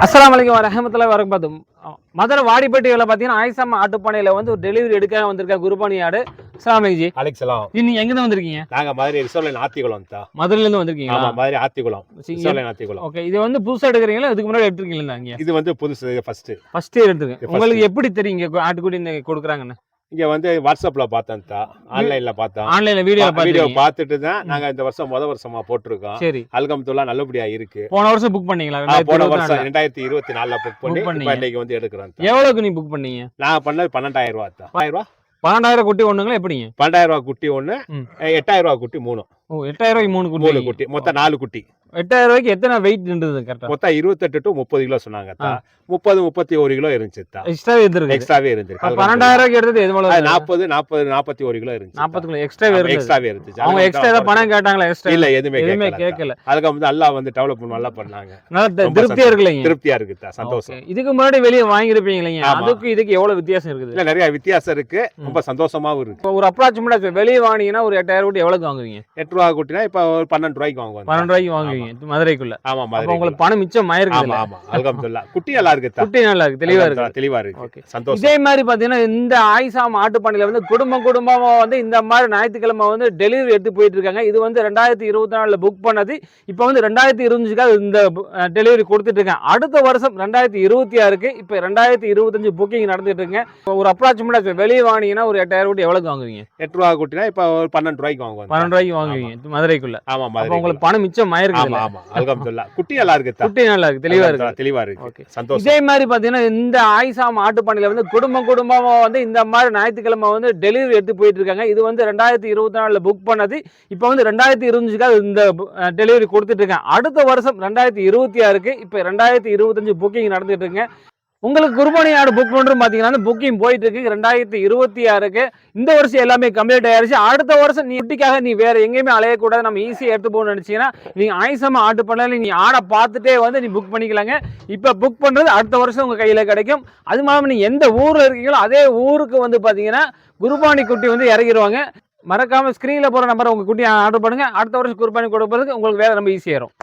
அஸ்ஸலாமு அலைக்கும் வரஹ்மத்துல்லாஹி வரகாத்துஹு. மதுரை வாடிப்பட்டியில் பார்த்தீங்கன்னா ஆயிஷாமா ஆட்டுப்பானையில் வந்து ஒரு டெலிவரி எடுக்க வந்திருக்கா குருபானி ஆடு. அஸ்ஸலாமு அலைக்கும் ஜி. அலைக்ஸலாம். நீங்க எங்க இருந்து வந்திருக்கீங்க? நாங்க மதுரை ரிசர்வ்லைன் ஆத்திக்குளம் தான். மதுரையில இருந்து வந்திருக்கீங்களா? ஆமா, மதுரை ஆத்திக்குளம். ரிசர்வ்லைன் ஆத்திக்குளம். ஓகே, இது வந்து புதுசா எடுக்கிறீங்களா? இதுக்கு முன்னாடி எடுத்துருக்கீங்களா? இங்க இது வந்து புதுசு ஃபர்ஸ்ட் எடுத்துருக்கேன். உங்களுக்கு எப்படி தெரியும் இங்க ஆட்டுக்குட்டி கொடுக்குறாங்கன்னு? இங்க வந்து வாட்ஸ்அப்ல பார்த்தேன் தான், ஆன்லைன்ல பார்த்தேன். ஆன்லைன்ல வீடியோ பார்த்துட்டு தான் நாங்க இந்த வருஷம் வருஷமா போட்டிருக்கோம். சரி, அல்ஹம்துலில்லாஹ் நல்லபடியா இருக்கு. போன வருஷம் புக் பண்ணீங்களா? போன வருஷம் 2024ல புக் பண்ணி இப்ப இன்னைக்கு வந்து எடுக்கிறோம். எவ்வளவுக்கு நீ புக் பண்ணீங்க? நான் பண்ணது 12,000 ரூபாய் தான். 12,000 குட்டி ஒண்ணுங்களா? எப்படிங்க? 12,000 ரூபாய் குட்டி ஒண்ணு, 8,000 ரூபாய் குட்டி 3. ஓ, 8,000 ரூபாய்க்கு 3 குட்டி, மொத்தம் 4 குட்டி. 8,000 ரூபாய்க்கு எத்தனை வெயிட் இருந்தது கரெக்டா? மொத்தம் 28 to 30 கிலோ சொன்னாங்க. 30-31 கிலோ இருந்துச்சு. எக்ஸ்ட்ராவே இருந்திருக்கு. எக்ஸ்ட்ராவே இருந்துச்சு. 12,000 ரூபாய்க்கு எடுத்தது எவ்வளவு? 41 கிலோ இருந்துச்சு. 40 கிலோ எக்ஸ்ட்ராவே இருந்துச்சு. அவங்க எக்ஸ்ட்ரா ஏதாவது பணம் கேட்டாங்களா? எக்ஸ்ட்ரா இல்ல, எதுவுமே கேட்கல. அதுக்கு வந்து அல்லாஹ் வந்து டெவலப் நல்லா பண்ணாங்க. நல்லா திருப்தியா இருக்குல்ல? திருப்தியா இருக்கு, சந்தோஷம். இதுக்கு முன்னாடி வெளிய வாங்கி இருப்பீங்க. அதுக்கு இதுக்கு எவ்வளவு வித்தியாசம் இருக்குது? இல்ல, நிறைய வித்தியாசம் இருக்கு. ரொம்ப சந்தோஷமாவும் இருக்கு. ஒரு அப்ராக்சிமேட்டா வெளிய வாங்குனீங்கன்னா ஒரு 8,000 குட்டி எவ்வளவுக்கு வாங்குவீங்க? 8 ரூபாய் குட்டினா இப்ப ஒரு 12 ரூபாய்க்கு வாங்குவாங்க. 12 ரூபாய்க்கு வாங்குவீங்க மதுரைக்குள்ள? ஆமா, அப்ப உங்களுக்கு பணம் மிச்சம் ஆயிருக்கு. ஆமா ஆமா, அல்ஹம்துலில்லாஹ். குட்டி நல்லா இருக்கு. குட்டி நல்லா இருக்கு, தெளிவா இருக்கு. சந்தோஷம். இதே மாதிரி பாத்தீங்கன்னா இந்த ஆயிஷாமா ஆட்டுப்பானையில வந்து குடும்பமா வந்து இந்த மாதிரி ஞாயிற்றுக்கிழமை வந்து டெலிவரி எடுத்து போயிட்டு இருக்காங்க. இது வந்து 2024ல புக் பண்ணது. இப்ப வந்து 2025க்கு இந்த டெலிவரி கொடுத்துட்டு இருக்காங்க. அடுத்த வருஷம் 2026க்கு இப்ப 2025 புக்கிங் நடந்துட்டு இருக்குங்க. ஒரு அப்ராக்சிமேட்டா வெளிய வாங்கினீங்கன்னா ஒரு 8,000 குட்டி எவ்வளவுக்கு வாங்குவீங்க? 8 ரூபாய் குட்டினா இப்ப ஒரு 12 ரூபாய்க்கு வாங்குவாங்க. 12 ரூபாய்க்கு வாங்குவீங்க மதுரைக்குள்ள? ஆமா, அப்ப உங்களுக்கு பணம் மிச்சம் ஆயிருக்கு. ஆமா ஆமா, அல்ஹம்துலில்லாஹ். குட்டி நல்லா இருக்கு. குட்டி நல்லா இருக்கு, தெளிவா இருக்கு. சந்தோஷம். இதே மாதிரி பாத்தீங்கன்னா இந்த ஆயிஷாமா ஆட்டுப்பானையில வந்து குடும்பமா வந்து இந்த மாதிரி ஞாயிற்றுக்கிழமை வந்து டெலிவரி எடுத்து போயிட்டு இருக்காங்க. இது வந்து 2024ல புக் பண்ணது. இப்ப வந்து 2025க்கு இந்த டெலிவரி கொடுத்துட்டு இருக்காங்க. அடுத்த வருஷம் 2026க்கு இப்ப 2025 புக்கிங் நடந்துட்டு இருக்குங்க. உங்களுக்கு குர்பானி ஆடு புக் பண்ணுறது பார்த்தீங்கன்னா புக்கிங் போயிட்டு இருக்கு. 2026க்கு இந்த வருஷம் எல்லாமே கம்ப்ளீட் ஆயிருச்சு. அடுத்த வருஷம் நீ குட்டிக்காக நீ வேற எங்கேயுமே அலையக்கூடாது, நம்ம ஈஸியாக எடுத்து போகணும்னு நினைச்சீங்கன்னா நீங்க ஆயிஷாமா ஆட்டு பண்ணல நீ ஆடை பார்த்துட்டே வந்து நீ புக் பண்ணிக்கலாங்க. இப்போ புக் பண்றது அடுத்த வருஷம் உங்க கையில கிடைக்கும். அது மாதிரி நீ எந்த ஊர்ல இருக்கீங்களோ அதே ஊருக்கு வந்து பார்த்தீங்கன்னா குர்பானி குட்டி வந்து இறங்கிடுவாங்க. மறக்காம ஸ்கிரீன்ல போற நம்பரை உங்க குட்டி ஆர்டர் பண்ணுங்க. அடுத்த வருஷம் குர்பானி கொடுப்பதுக்கு உங்களுக்கு வேலை ரொம்ப ஈஸியாயிரும்.